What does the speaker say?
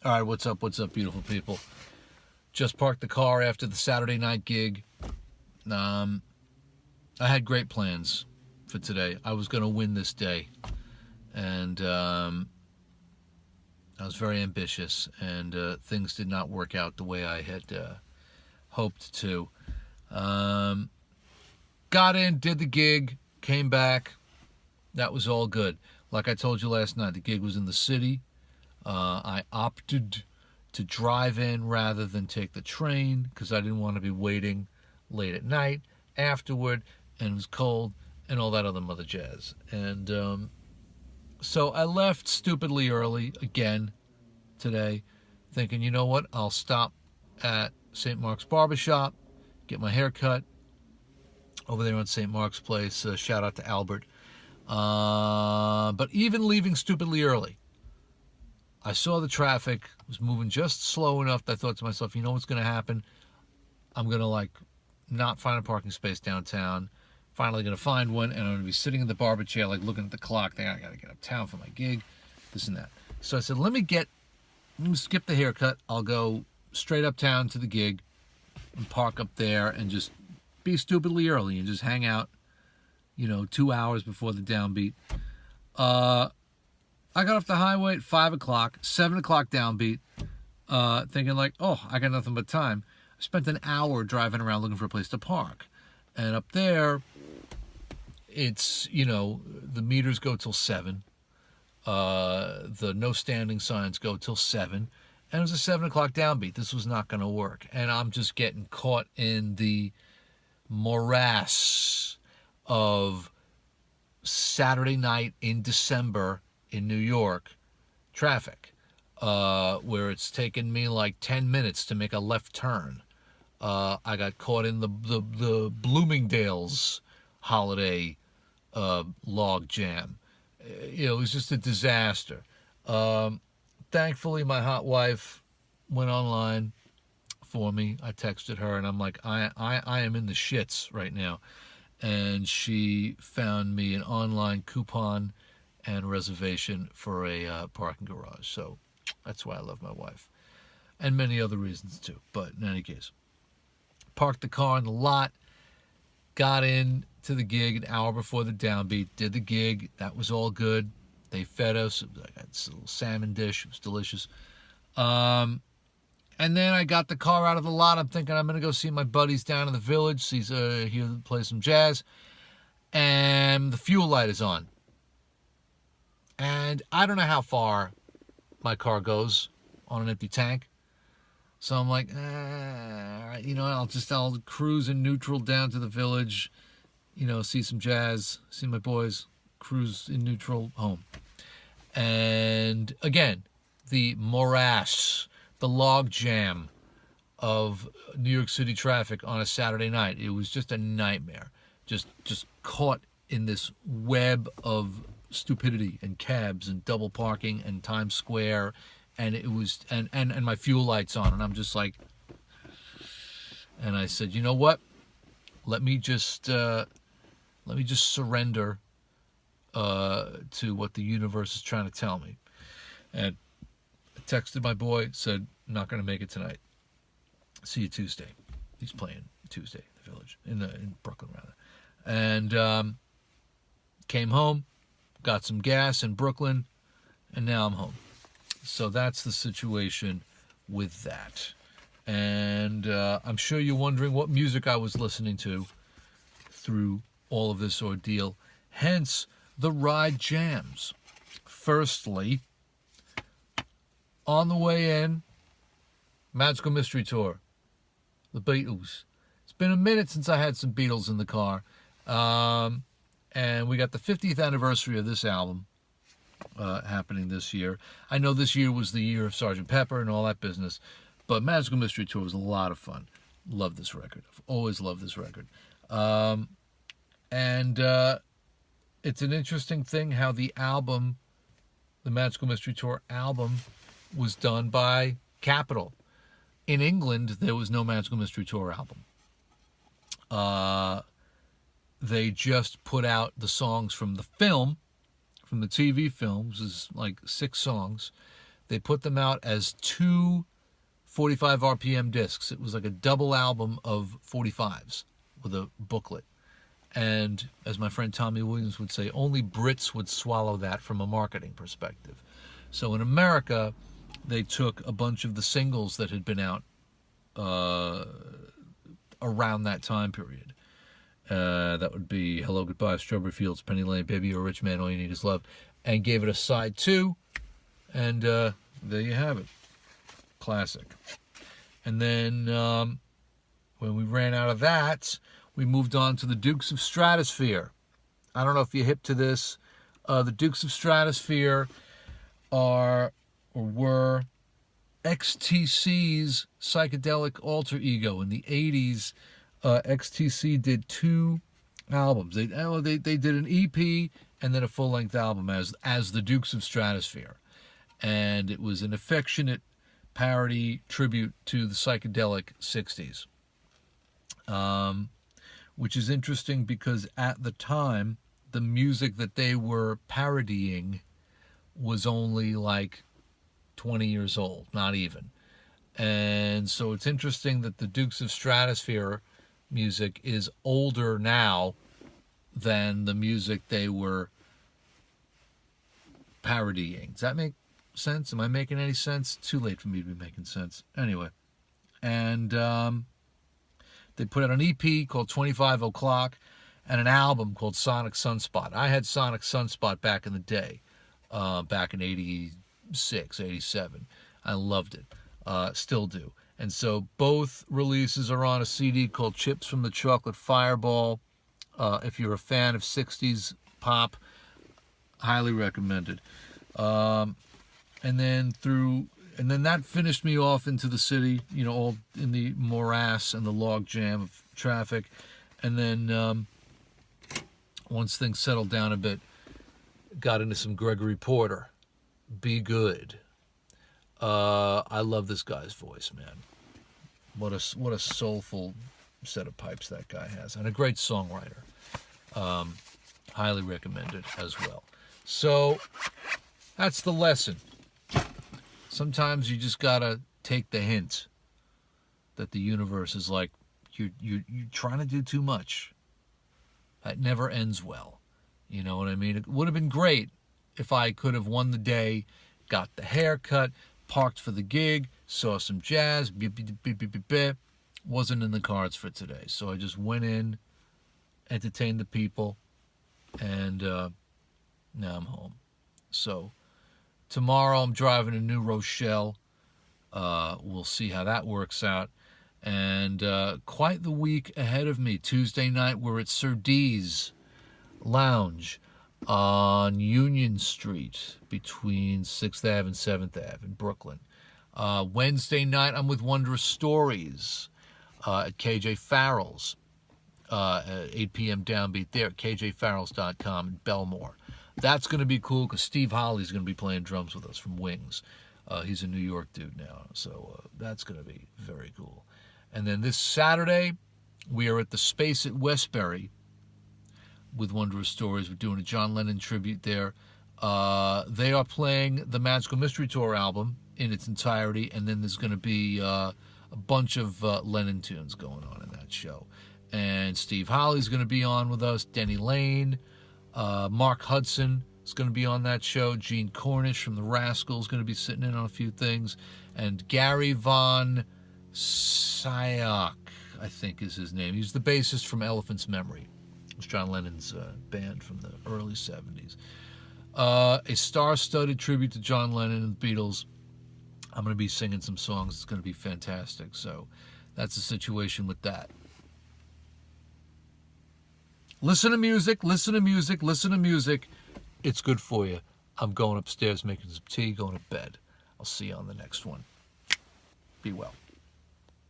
All right, what's up, beautiful people? Just parked the car after the Saturday night gig. I had great plans for today. I was going to win this day, and I was very ambitious, and things did not work out the way I had hoped to. Got in, did the gig, came back. That was all good. Like I told you last night, the gig was in the city. I opted to drive in rather than take the train because I didn't want to be waiting late at night afterward, and it was cold and all that other mother jazz. And so I left stupidly early again today, thinking, you know what, I'll stop at St. Mark's Barbershop, get my hair cut over there on St. Mark's Place. Shout out to Albert. But even leaving stupidly early, I saw the traffic was moving just slow enough that I thought to myself, you know what's going to happen? I'm going to not find a parking space downtown. Finally going to find one, and I'm going to be sitting in the barber chair looking at the clock thinking I got to get uptown for my gig, this and that. So I said, let me skip the haircut. I'll go straight uptown to the gig and park up there and just be stupidly early and just hang out, 2 hours before the downbeat. I got off the highway at 5 o'clock, 7 o'clock downbeat, thinking I got nothing but time. I spent an hour driving around looking for a place to park. And up there, it's, the meters go till 7. The no standing signs go till 7. And it was a 7 o'clock downbeat. This was not going to work. And I'm just getting caught in the morass of Saturday night in December in New York traffic, where it's taken me 10 minutes to make a left turn. I got caught in the Bloomingdale's holiday log jam. It was just a disaster. Thankfully, my hot wife went online for me. I texted her, and I'm like, I am in the shits right now. And she found me an online coupon and reservation for a parking garage. So that's why I love my wife. And many other reasons too. But in any case, parked the car in the lot, got in to the gig an hour before the downbeat, did the gig. That was all good. They fed us. I got this little salmon dish. It was delicious. And then I got the car out of the lot. I'm thinking I'm going to go see my buddies down in the village, play some jazz. And the fuel light is on. And I don't know how far my car goes on an empty tank. So I'm like, all right, I'll cruise in neutral down to the village, see some jazz, see my boys, cruise in neutral home. And again, the morass, the log jam of New York City traffic on a Saturday night. It was just a nightmare. Just caught in this web of stupidity and cabs and double parking and Times Square, and it was and my fuel lights on, and I'm just like, and I said, you know what? Let me just surrender to what the universe is trying to tell me. And I texted my boy, said, I'm not going to make it tonight. See you Tuesday. He's playing Tuesday in the village, in Brooklyn rather. And came home, got some gas in Brooklyn, and now I'm home. So that's the situation with that. And I'm sure you're wondering what music I was listening to through all of this ordeal. Hence, the ride jams. Firstly, on the way in, Magical Mystery Tour, the Beatles. It's been a minute since I had some Beatles in the car. And we got the 50th anniversary of this album happening this year. I know this year was the year of Sgt. Pepper and all that business, but Magical Mystery Tour was a lot of fun. Love this record. I've always loved this record. And it's an interesting thing how the album, the Magical Mystery Tour album, was done by Capitol. In England, there was no Magical Mystery Tour album. They just put out the songs from the film, from the TV films, is 6 songs, they put them out as two 45 RPM discs. It was like a double album of 45s with a booklet. And as my friend Tommy Williams would say, only Brits would swallow that from a marketing perspective. So in America, they took a bunch of the singles that had been out around that time period. That would be Hello, Goodbye, Strawberry Fields, Penny Lane, Baby You're a Rich Man, All You Need Is Love, and gave it a side 2. And there you have it. Classic. And then when we ran out of that, we moved on to the Dukes of Stratosphere. I don't know if you're hip to this. The Dukes of Stratosphere were XTC's psychedelic alter ego. In the 80s, XTC did 2 albums. They did an EP and then a full-length album as the Dukes of Stratosphere. And it was an affectionate parody tribute to the psychedelic 60s. Which is interesting because at the time, the music that they were parodying was only like 20 years old, not even. And so it's interesting that the Dukes of Stratosphere music is older now than the music they were parodying. Does that make sense? Am I making any sense? Too late for me to be making sense. Anyway, and they put out an EP called 25 O'Clock and an album called Sonic Sunspot. I had Sonic Sunspot back in the day, back in 86, 87. I loved it. Still do. And so both releases are on a CD called Chips from the Chocolate Fireball. If you're a fan of 60s pop, highly recommended. And then that finished me off into the city, all in the morass and the log jam of traffic. And then once things settled down a bit, got into some Gregory Porter. Be Good. I love this guy's voice, man. What a soulful set of pipes that guy has, and a great songwriter. Highly recommended as well. So that's the lesson. Sometimes you just gotta take the hint that the universe is like, you're trying to do too much. That never ends well. You know what I mean? It would have been great if I could have won the day, got the haircut, parked for the gig, saw some jazz, wasn't in the cards for today. So I just went in, entertained the people, and now I'm home. So tomorrow I'm driving to New Rochelle. We'll see how that works out. And quite the week ahead of me. Tuesday night we're at Sir D's Lounge on Union Street between 6th Ave and 7th Ave in Brooklyn. Wednesday night I'm with Wondrous Stories at KJ Farrell's. 8 p.m. downbeat there at kjfarrells.com in Belmore. That's going to be cool because Steve Holly's going to be playing drums with us from Wings. He's a New York dude now, so that's going to be very cool. And then this Saturday, we are at the Space at Westbury with Wondrous Stories. We're doing a John Lennon tribute there. They are playing the Magical Mystery Tour album in its entirety, and then there's going to be a bunch of Lennon tunes going on in that show. And Steve Holly's going to be on with us, Denny Lane, Mark Hudson is going to be on that show, Gene Cornish from the Rascals is going to be sitting in on a few things, and Gary Von Sciak, I think is his name. He's the bassist from Elephant's Memory. It was John Lennon's band from the early 70s. A star-studded tribute to John Lennon and the Beatles. I'm going to be singing some songs. It's going to be fantastic. So that's the situation with that. Listen to music, listen to music, listen to music. It's good for you. I'm going upstairs making some tea, going to bed. I'll see you on the next one. Be well.